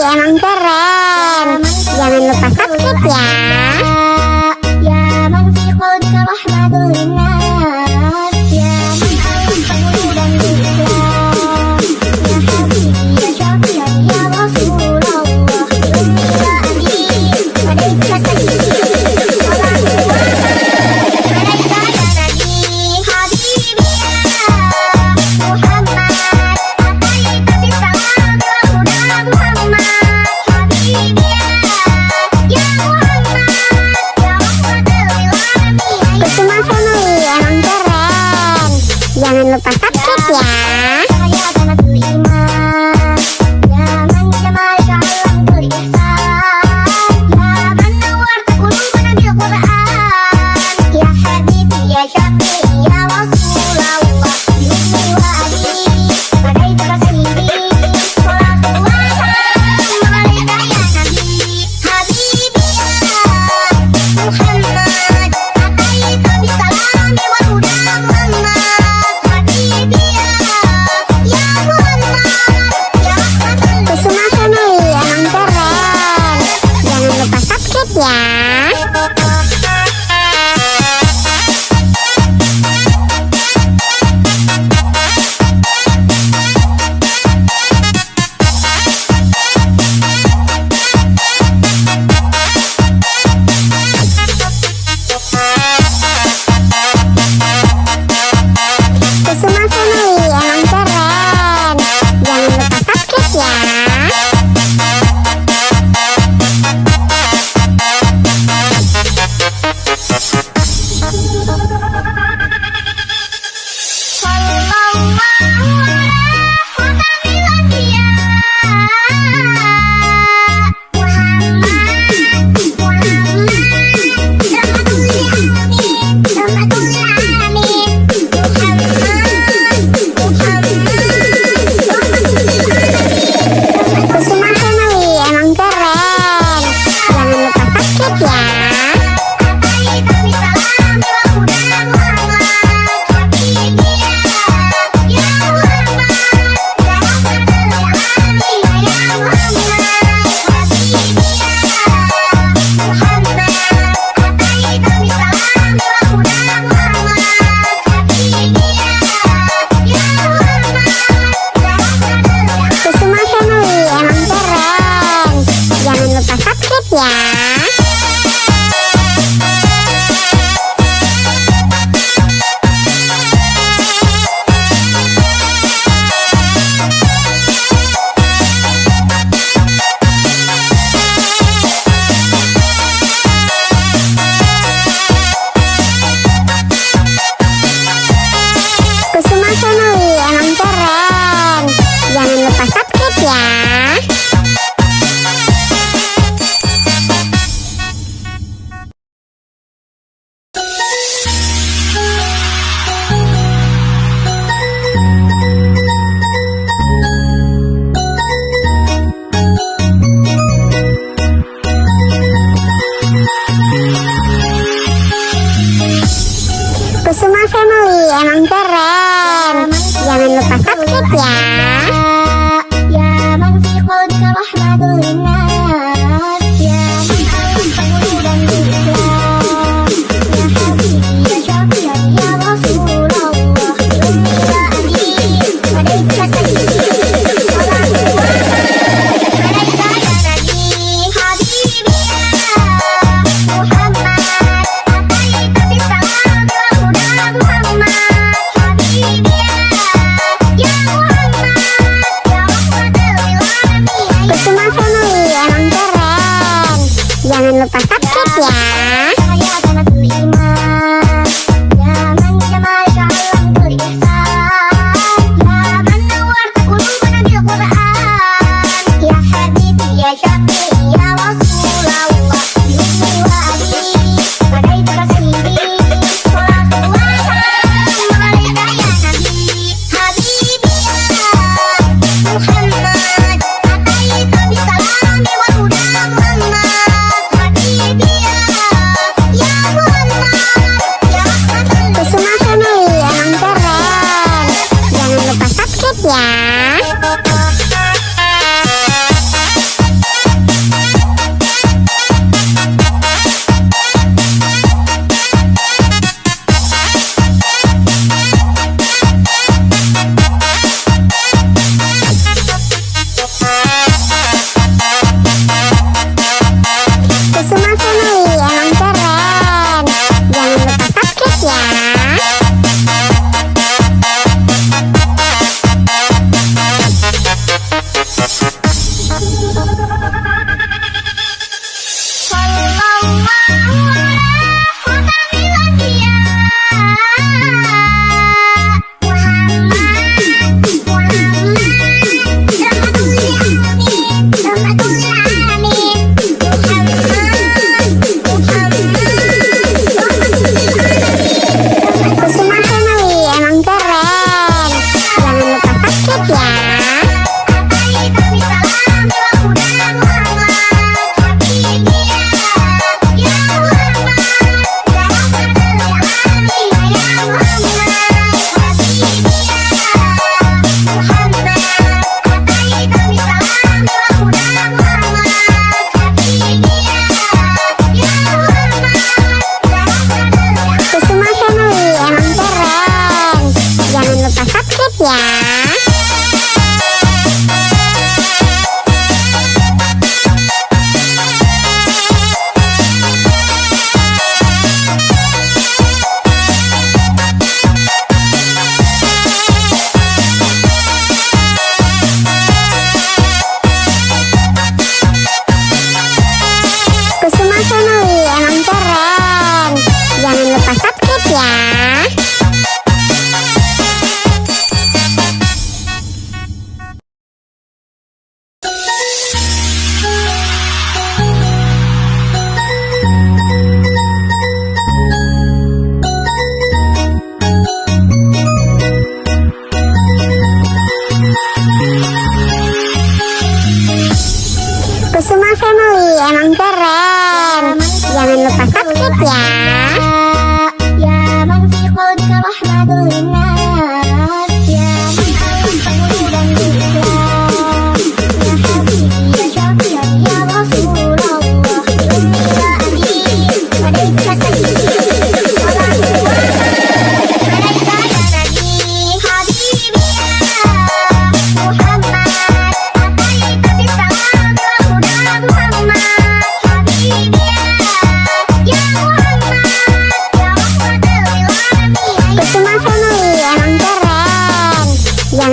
emang keren. Jangan lupa subscribe ya. Ya man fi qalbika rahmatul linnas, ya man al-qawl dan Islam, ya habibi ya syafi'i ya Rasulullah, ya abi alaika sayyidi sallallahu alaika ya nabi habibi ya Muhammad ataika bisalam wa huda Muhammad habibi ya Muhammad ya rahmatul lil alamin. Kusuma Family emang keren. Jangan lupa subscribe ya. Ya Janatul Iman, ya man jamalika alamtul ihsan, ya man nawarta qulubana bil Qur'an, ya habibi ya syafi'i ya Rasulullah, binti wa abi alaika sayyidi salatullah salam alaika ya nabi habibi ya Muhammad ataika bisalami wa huda Muhammad habibi ya Muhammad ya rahmatan lil Kusuma Family emang keren. Jangan lupa subscribe ya. Kusuma Family emang keren. Jangan lupa subscribe ya. Sallallahu alaihi anbiya Muhammad Kusuma Family emang keren. Jangan lupa subscribe ya. ataika bisalami wa huda Muhammad habibi ya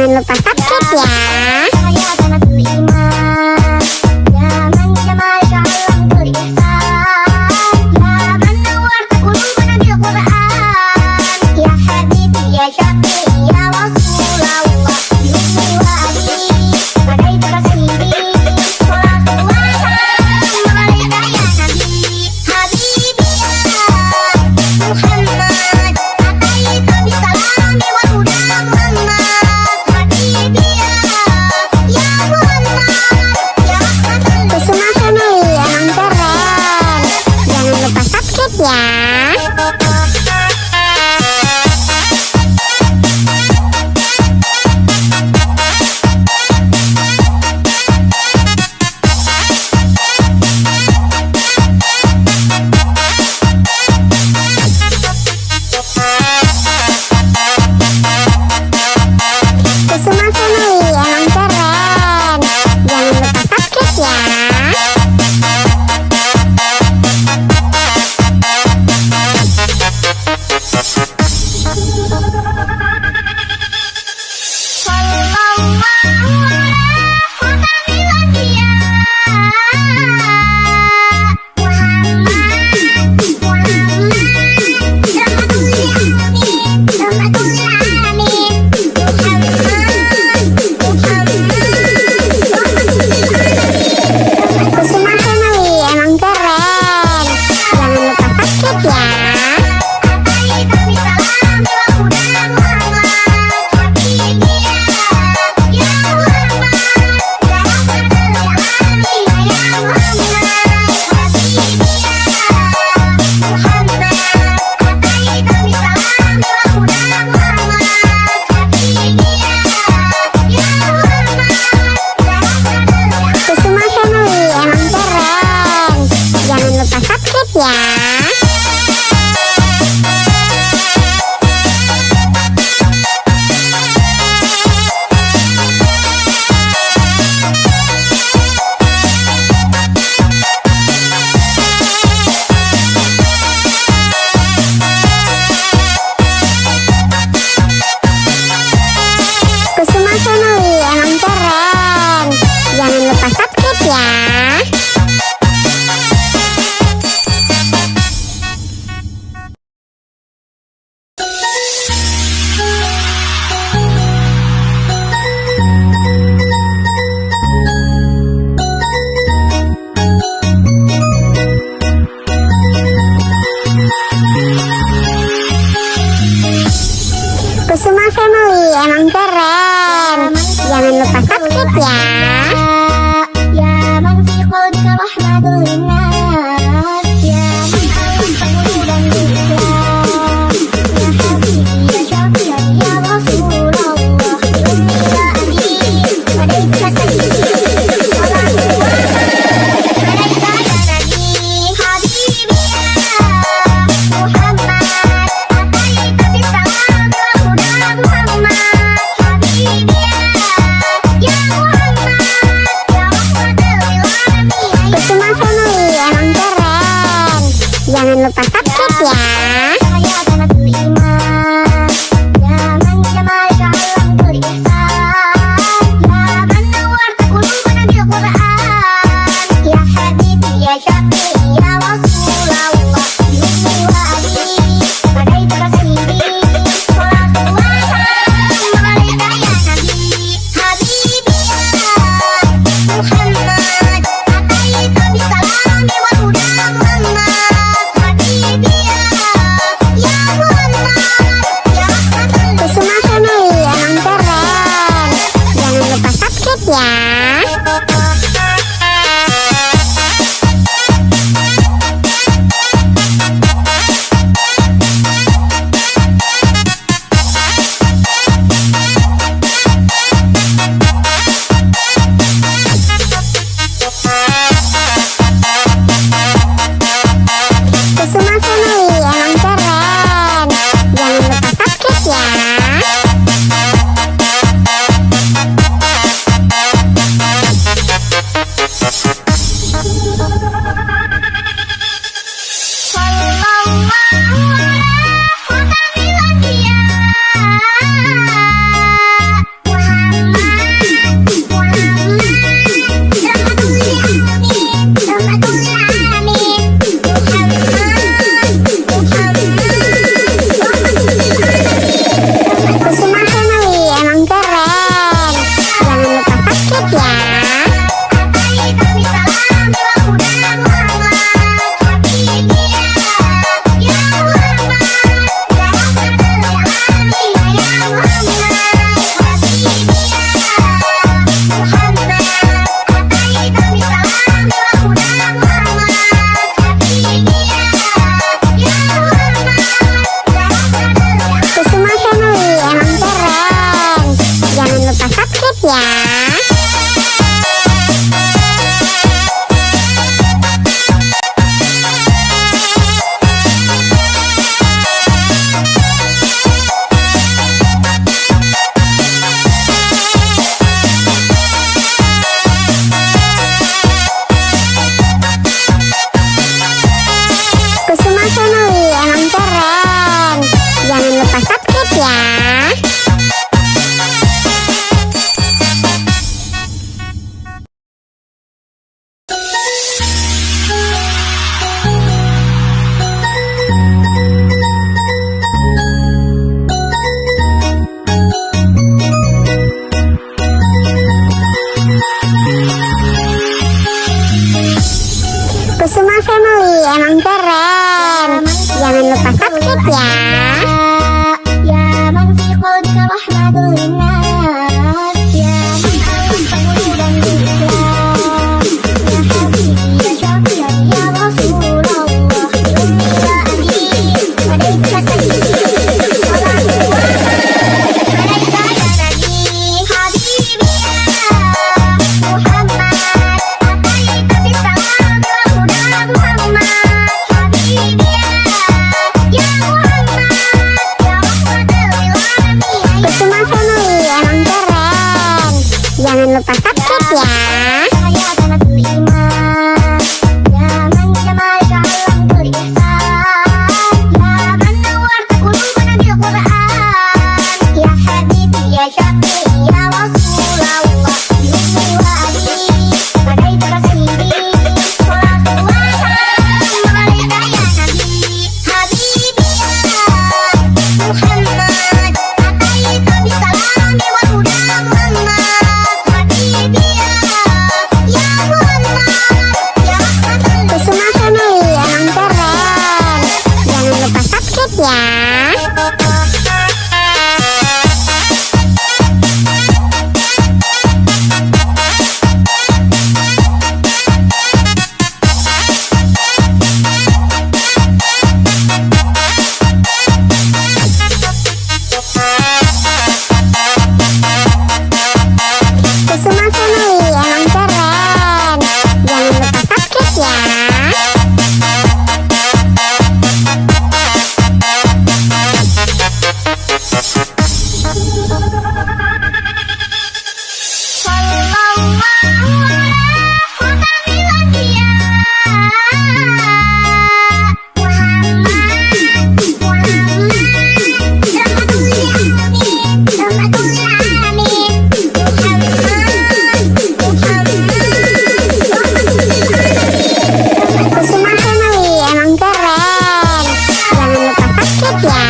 Jangan lupa subscribe ya. يا بنات الإيمان يا من جمالك علمت الإحسان يا من نورت قلوبنا بالقرآن يا حبيبي يا شفيعي يا رسول الله بأمي وأبي فديتك سيدي صلاة الله سلام عليك يا نبي حبيبي يا محمد أتيت بسلام والهدى محمد حبيبي يا محمد يا رحمة Kusuma Family emang keren. Jangan lupa subscribe ya. Kusuma Family emang keren. Jangan lupa subscribe ya. Kusuma Family emang keren. Jangan lupa subscribe ya. Kusuma Family emang keren. Jangan lupa subscribe ya. Kusuma Family emang keren. Jangan lupa subscribe ya. Kusuma Family emang keren. Jangan lupa subscribe ya. يا من في قلبك رحمة للناس يا من ألفت قلوبا بالإسلام يا حبيبي يا شفيعي يا رسول الله بأمي وأبي فديتك سيدي صلاة الله عليك يا نبي حبيبي يا محمد أتيت بالسلام والهدى محمد حبيبي يا محمد رحمة للناس يا من ألف قلوبا بالإسلام يا حبيبي يا شافيا يا رسول الله بأمي وأبي عليك سيدي صلاة الله عليك يا نبي حبيبي يا محمد أتيت بالسلام وهدى محمد حبيبي يا محمد يا رحمة للعالمين Kusuma Family emang keren. Jangan lupa subscribe ya. يا بنات الإيمان يا من جمالك علمت الإحسان يا من نورت قلوبنا بالقرآن يا حبيبي يا شفيعي يا رسول الله بأمي وأبي فديتك سيدي صلاة الله عليك يا نبي حبيبي يا محمد أتيت بالسلام والهدى محمد حبيبي يا محمد يا رحمة Kusuma Family emang keren. Jangan lupa subscribe ya. Kusuma Family emang keren. Jangan lupa subscribe ya. Kusuma Family emang keren. Jangan lupa subscribe ya.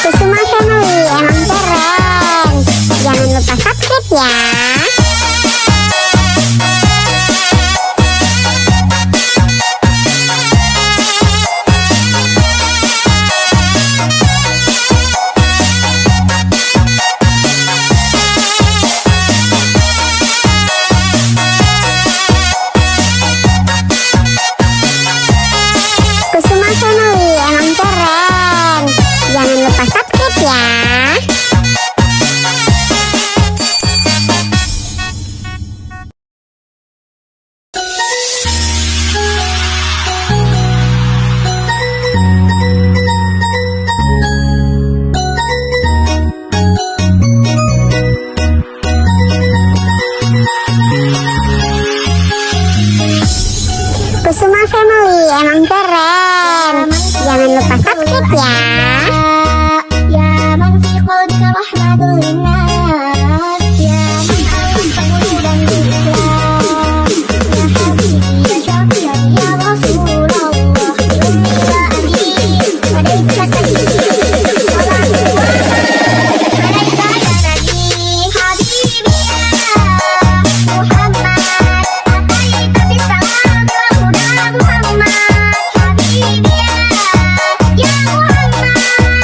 Kusuma Family emang keren. Jangan lupa subscribe ya. Kusuma Family emang keren. Jangan lupa subscribe ya. Kusuma Family emang keren. Jangan lupa subscribe ya. يا من في قلبك رحمة للناس يا من ألف قلوبا بالإسلام يا حبيبي يا شافيا يا رسول الله بأمي وأبي عليك سيدي صلاة الله عليك يا نبي حبيبي يا محمد أتيت بالسلام وهدى محمد حبيبي يا محمد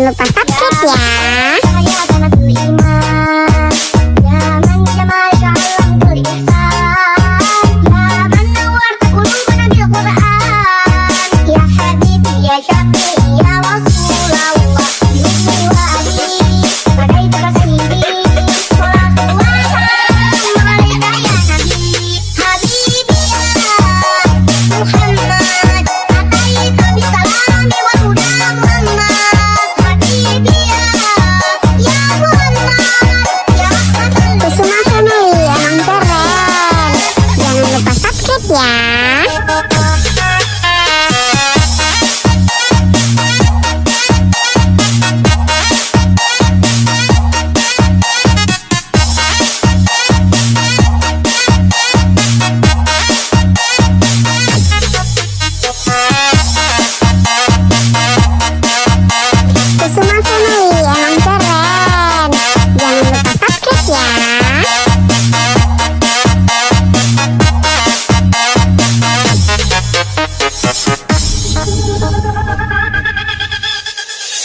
lupa subscribe ya. يا بنات الإيمان يا من جمالك علمت الإحسان يا من نورت قلوبنا بالقرآن يا حبيبي يا شفيعي يا رسول الله بأمي وأبي فديتك سيدي صلاة الله سلام عليك يا نبي حبيبي يا محمد أتيت بالسلام والهدى محمد حبيبي يا محمد يا رحمة Kusuma Family emang keren. Jangan lupa subscribe ya. Kusuma Family emang keren. Jangan lupa subscribe ya.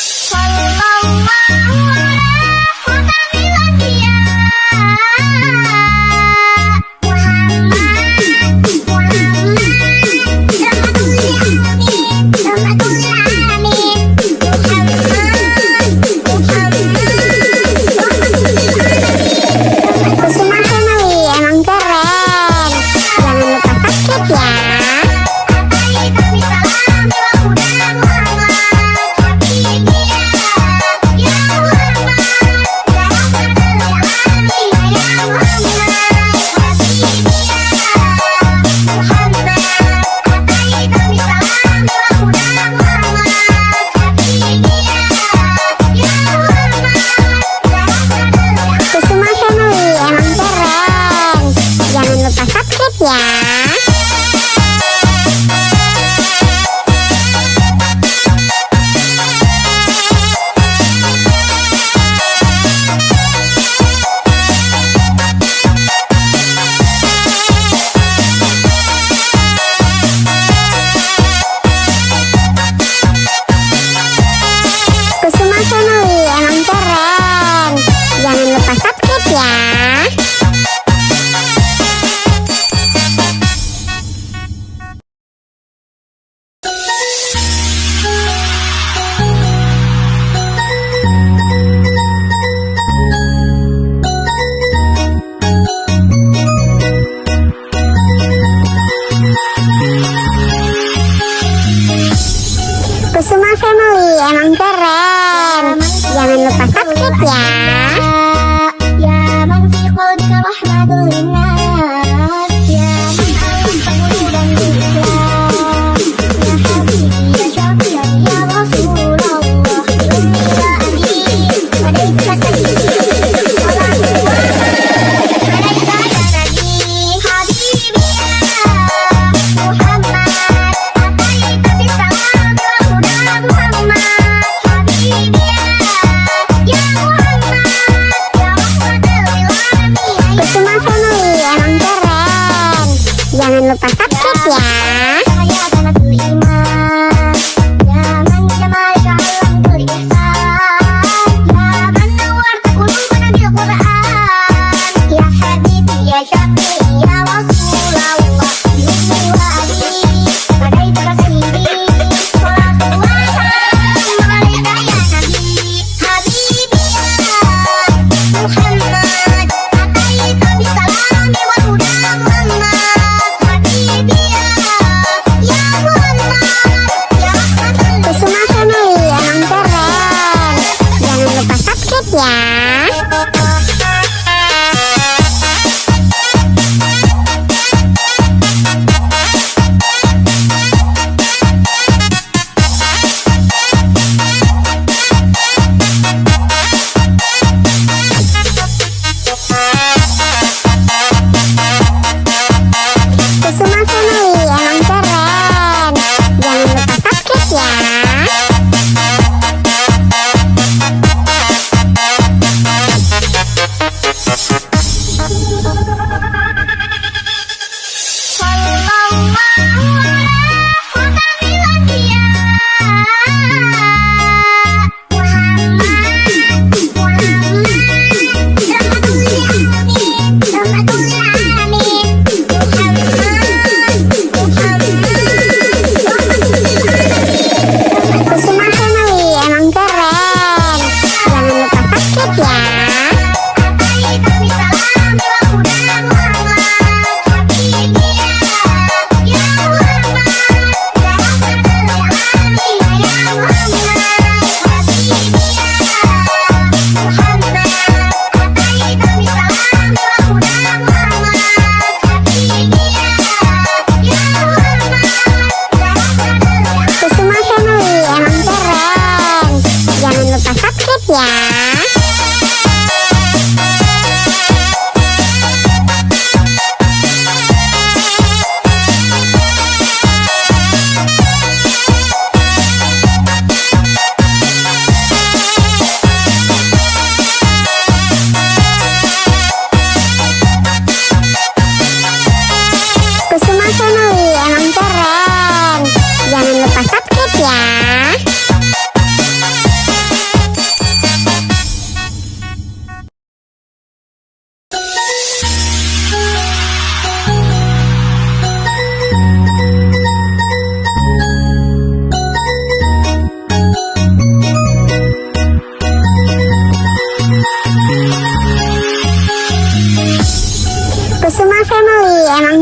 Sallallahu alaihi Kusuma Family emang keren. Jangan lupa subscribe ya. Kusuma Family emang keren. Jangan lupa subscribe ya. Kusuma Family emang keren. Jangan lupa subscribe ya. Kusuma Family emang keren. Jangan lupa subscribe ya. يا من في قلبك رحمة للناس يا من ألف قلوبا بالإسلام يا حبيبي يا شفيعي يا رسول الله بأمي وأبي فديتك سيدي صلاة الله عليك يا نبي حبيبي يا محمد أتيت بالسلام والهدى محمد حبيبي يا محمد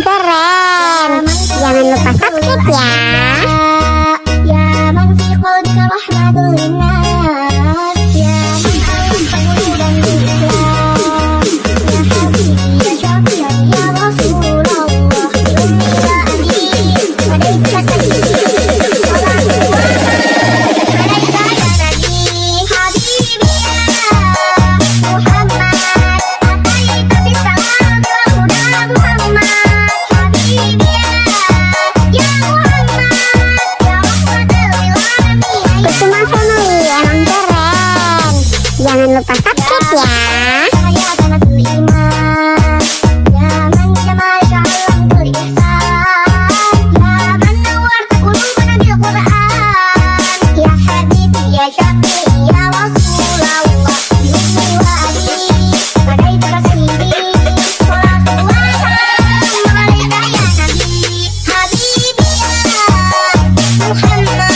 keren. Jangan lupa subscribe ya. يا من في قلبك رحمة للناس يا من أنت قلوبا للإسلام يا حبيبي يا شافيا يا رسول الله بأمي وأبي عليك سبيلي صلاة الله عليك يا نبي حبيبي يا محمد أتيت بالسلام وهدى محمد حبيبي يا محمد يا رحمة للعالمين Kusuma Family emang keren. Jangan lupa subscribe ya. يا بنات الإيمان يا من جمالك علمت الإحسان يا من نورت قلوبنا بالقرآن يا حبيبي يا شفيعي يا رسول الله بأمي وأبي فديت رسيلي صلاة الله عليك يا نبي حبيبي يا محمد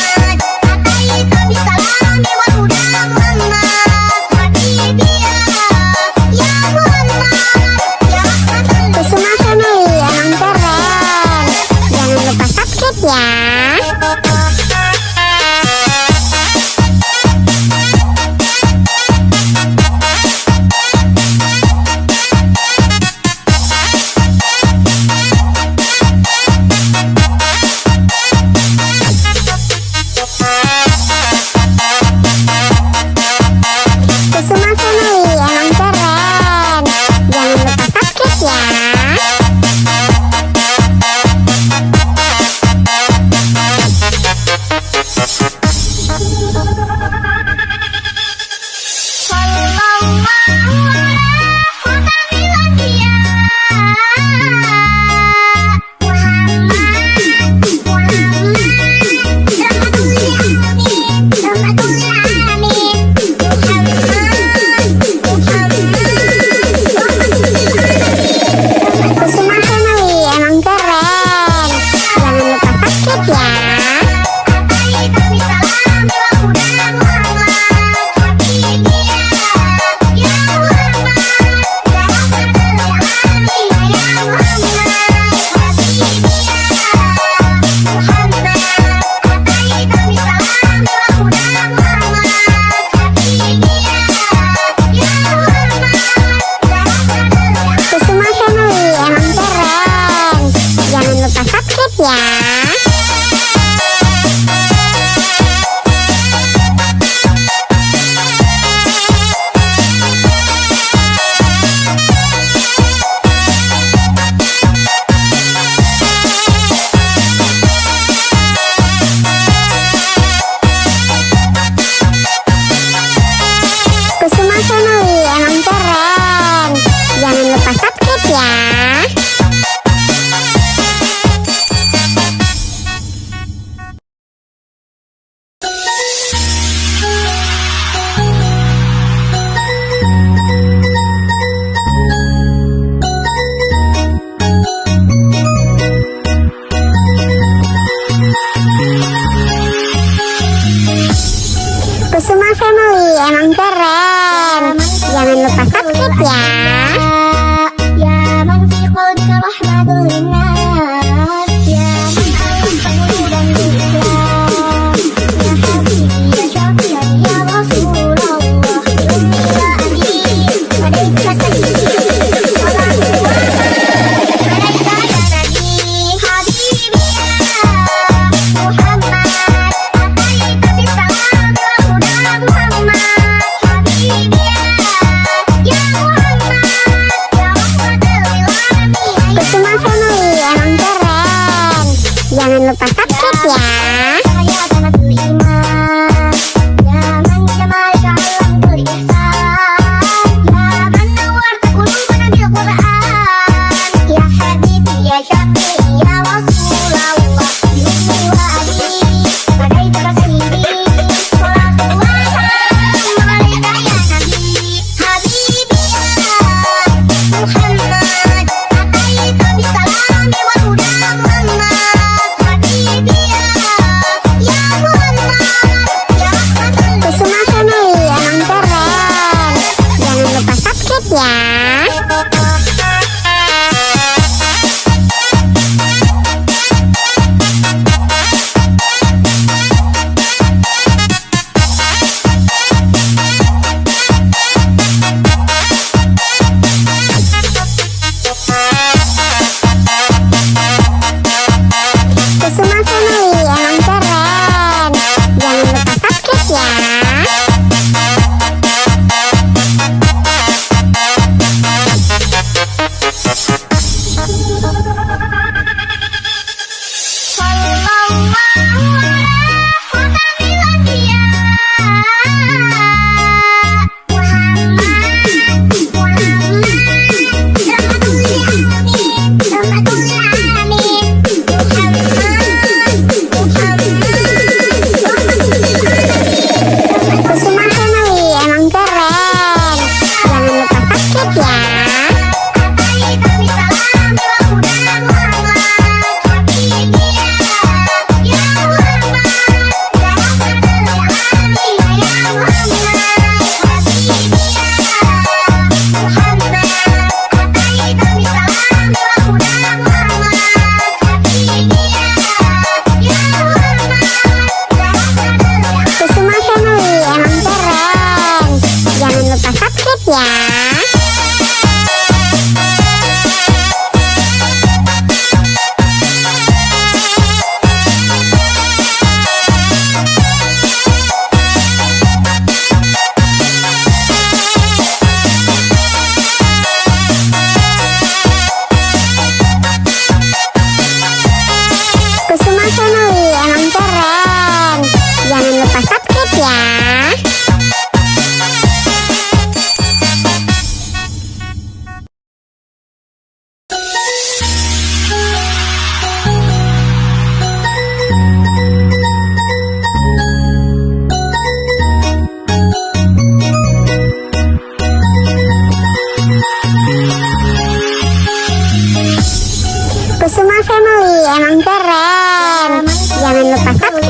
أتيت بالسلام والهدى محمد حبيبي يا محمد يا رحمة Kusuma Family emang keren. Jangan lupa subscribe ya. Kusuma Family emang keren. Jangan lupa subscribe ya. Sallallahu alaihi Kusuma Family emang keren. Jangan lupa subscribe ya. Kusuma Family emang keren. Jangan lupa subscribe ya. Kusuma Family emang keren. Jangan lupa subscribe ya. Kusuma Family emang keren. Jangan lupa subscribe ya. يا من في قلبك رحمة للناس يا من أنت قلوبا للإسلام يا حبيبي يا شافيا يا رسول الله بأمي وأبي عليك سبيلي صلاة الله عليك يا نبي حبيبي يا محمد أتيت بالسلام وهدى محمد حبيبي يا محمد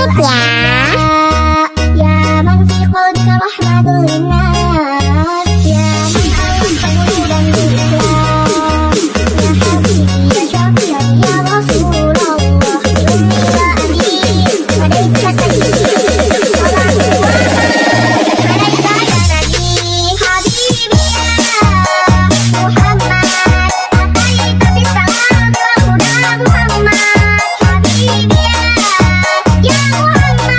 sakit ya. Ya man fi qalbika rahmatul linnas, ya man al-qawi dan Islam, ya habibi ya syafi'an ya Rasulullah, ya ummi wa abi alaika sayyidi sallallahu alaika ya nabi habibi ya Muhammad ataika bisalam wa huda Muhammad habibi ya Muhammad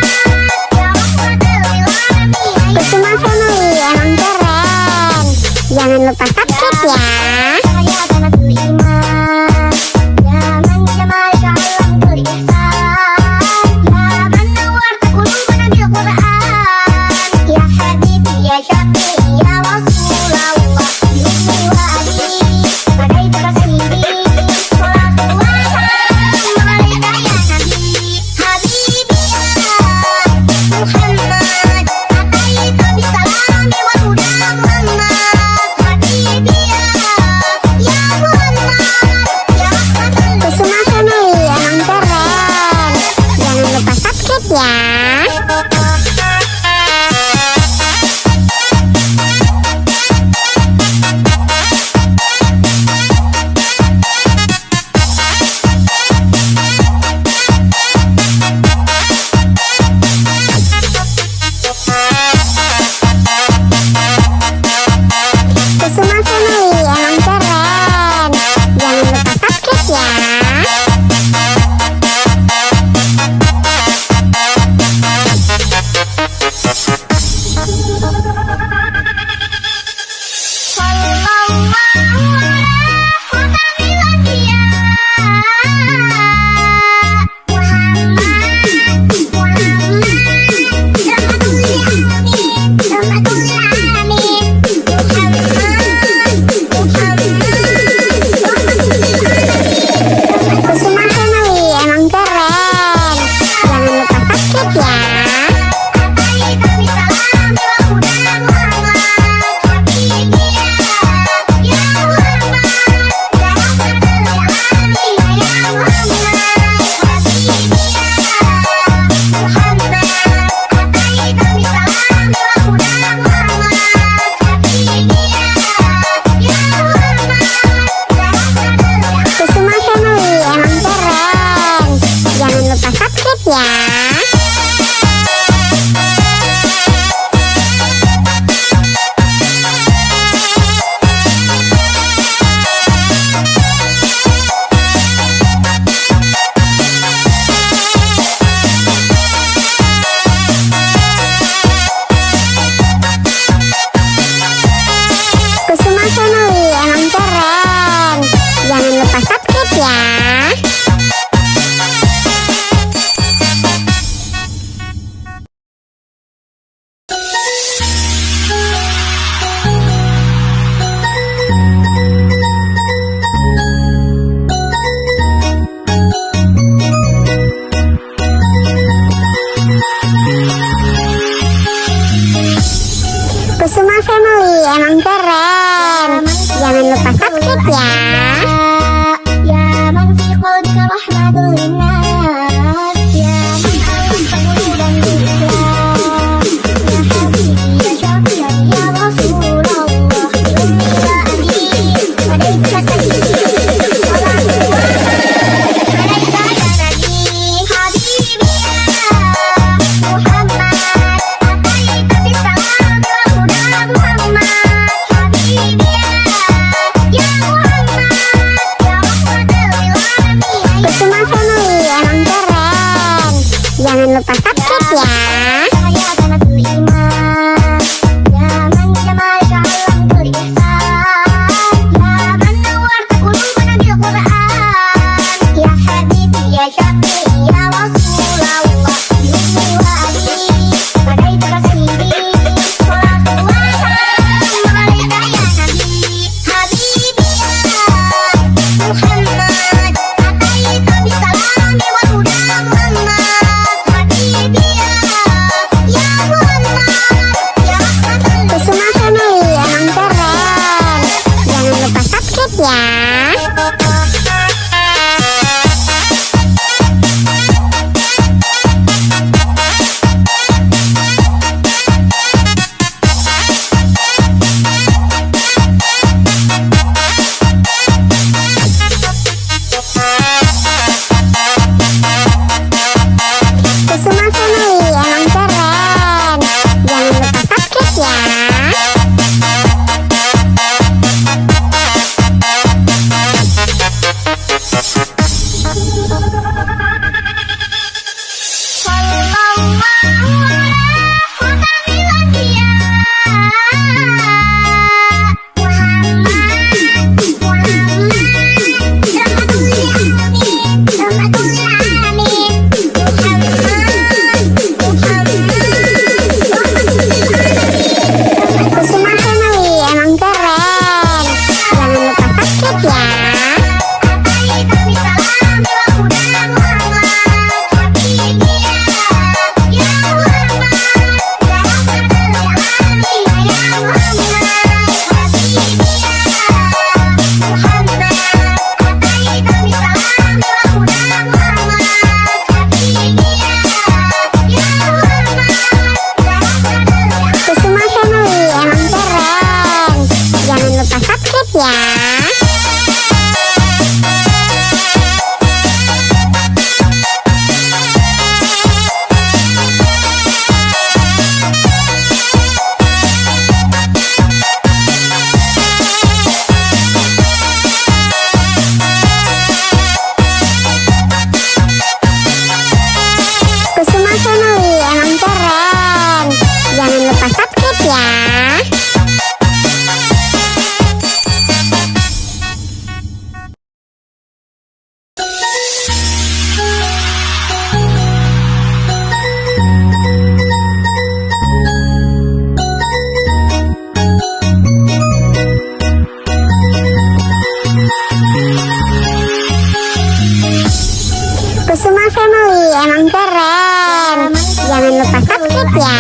ya rahmatul lil alamin. Kusuma Family emang keren. Jangan lupa subscribe ya. Saya Janatul Iman, ya man jamalka alamtul ihsan, ya man nawarta qulubana bil Qur'an, ya habibi ya syafi'i ya Rasulullah, bi ummi wa abi alaika sayyidi salatullah salam alaika ya nabi habibi ya Muhammad ataika bisalami wa huda Muhammad habibi ya Muhammad ya rahmatul lil Kusuma Family emang keren. Jangan lupa subscribe ya. Kusuma Family emang keren. Jangan lupa subscribe ya. Sallallahu alaihi wasallam Kusuma Family emang keren. Jangan lupa subscribe ya. Kusuma Family emang keren. Jangan lupa subscribe ya. Kusuma Family emang keren. Jangan lupa subscribe ya. Kusuma Family emang keren. Jangan lupa subscribe ya. Ya man fi qalbika rahmatul linnas, ya man al-qawi dan Islam, ya habibi ya syafi'an ya Rasulullah, bi ummi wa abi alaika sayyidi sallallahu alaika ya nabi habibi ya Muhammad ataika bisalam wa huda Muhammad habibi ya Muhammad ya rahmatul lil alamin. Kusuma Family emang keren. Jangan lupa subscribe ya. Saya Janatul Iman, ya man jamalka alamtul ihsan, ya man nawarta qulubana bil Qur'an, ya habibi ya syafi'i ya Rasulullah, bi ummi wa abi alaika sayyidi salatullah salam alaika ya nabi habibi ya Muhammad ataika bisalami wa huda Muhammad habibi ya Kusuma Family emang keren. Jangan lupa subscribe ya. Kusuma Family emang keren. Jangan lupa subscribe ya. Kusuma Family emang keren. Jangan lupa subscribe ya. Kusuma Family emang keren. Jangan lupa subscribe ya.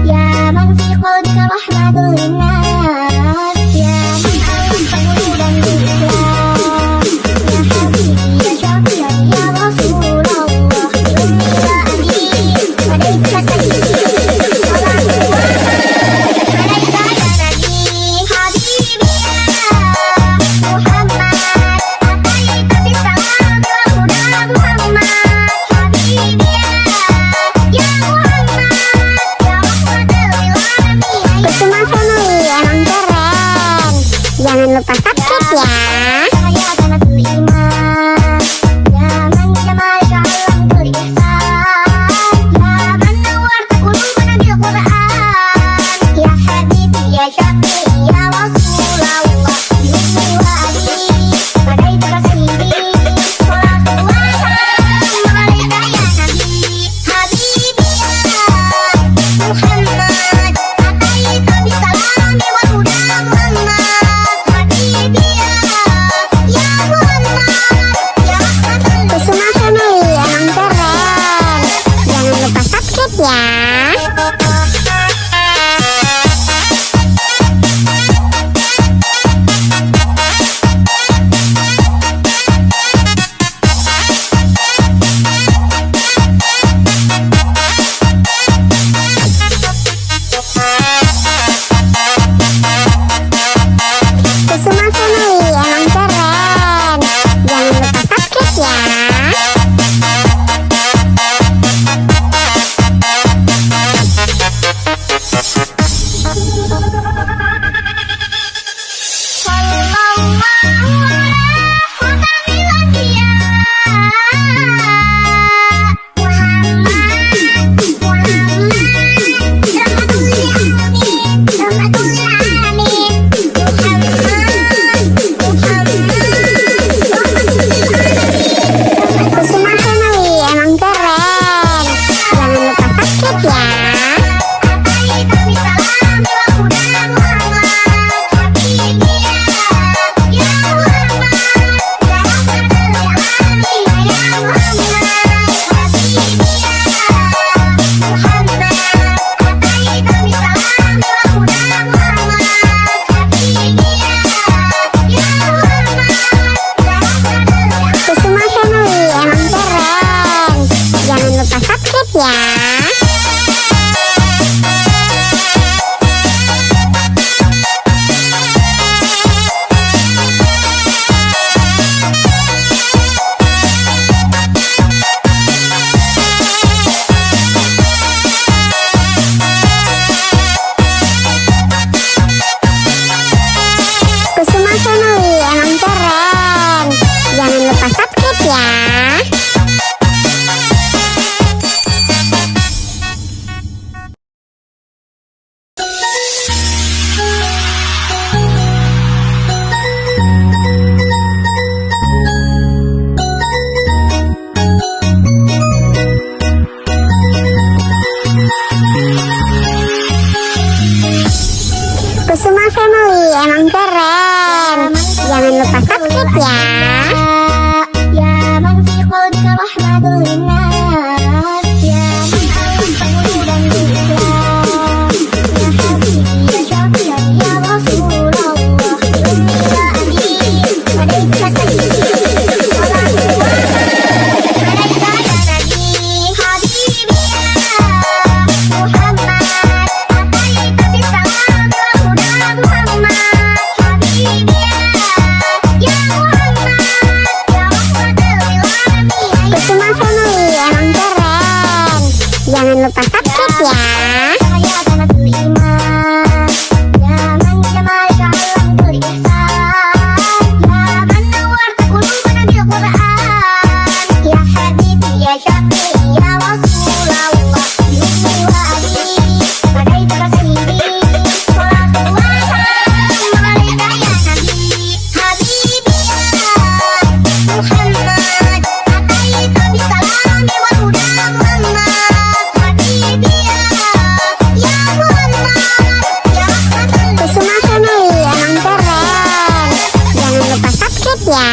يا من في قلبك رحمة للناس يا من ألف قلوبا بالإسلام يا حبيبي يا شفيعي يا رسول الله أمي يا أبي عليك سيدي صلاة الله عليك يا نبي حبيبي يا محمد أتيت بالسلام والهدى محمد حبيبي يا محمد Kusuma Family emang keren. Jangan lupa subscribe ya. يا بنات الإيمان يا من جمالك علمت الإحسان يا من نورت قلوبنا بالقرآن يا حبيبي يا شفيعي يا رسول الله أمي وأبي فديتك سيدي صلاة الله عليك يا نبي حبيبي يا محمد أتيت بالسلام والهدى محمد حبيبي يا محمد يا رحمة Kusuma Family emang keren. Jangan lupa subscribe ya. Kusuma Family emang keren. Jangan lupa subscribe ya. Kusuma Family emang keren. Jangan lupa subscribe ya. Kusuma Family emang keren. Jangan lupa subscribe ya. Kusuma Family emang keren. Jangan lupa subscribe ya. Jangan lupa subscribe ya. Cahaya Jannatu Iman, ya man jamalika alamtul ihsan, ya man nawarta qulubana bil Qur'an, ya habibi ya syafi'i ya Rasulullah, bi'ummi wa abi, badaita rasidi, salatullah salam alaika ya nabi, habibi ya Muhammad, ataika bisalami wal huda Muhammad, habibi ya Muhammad, ya rahmatan lil Kusuma Family emang keren. Jangan lupa subscribe ya.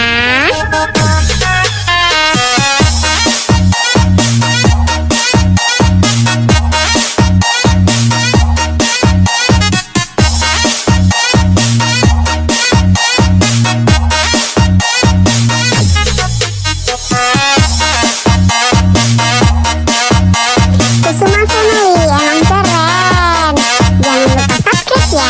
Kusuma Family emang keren. Jangan lupa subscribe ya.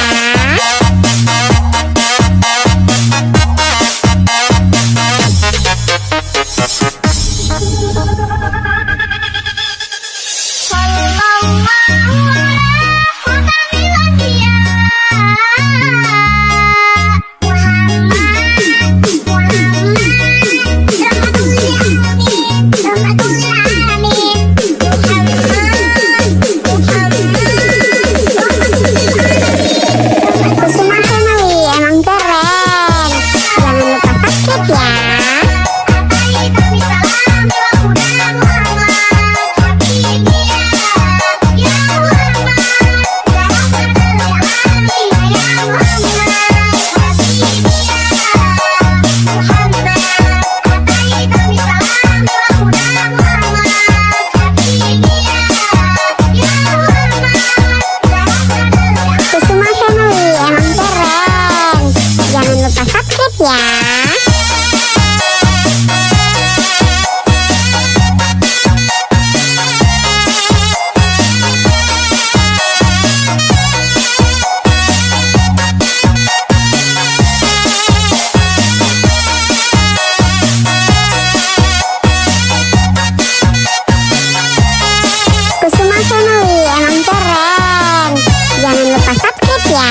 Sallallahu alaihi anbiya Muhammad rahmatul lil alamin Kusuma Family emang keren. Jangan lupa subscribe ya. ataika bisalami wal huda Muhammad, habibi ya Muhammad, ya rahmatan lil alamin ya Muhammad, habibi ya Muhammad, ataika bisalami wal huda Muhammad, habibi ya Muhammad, ya rahmatan lil Kusuma Family emang keren. Jangan lupa subscribe ya. Kusuma Family emang keren. Jangan lupa subscribe ya.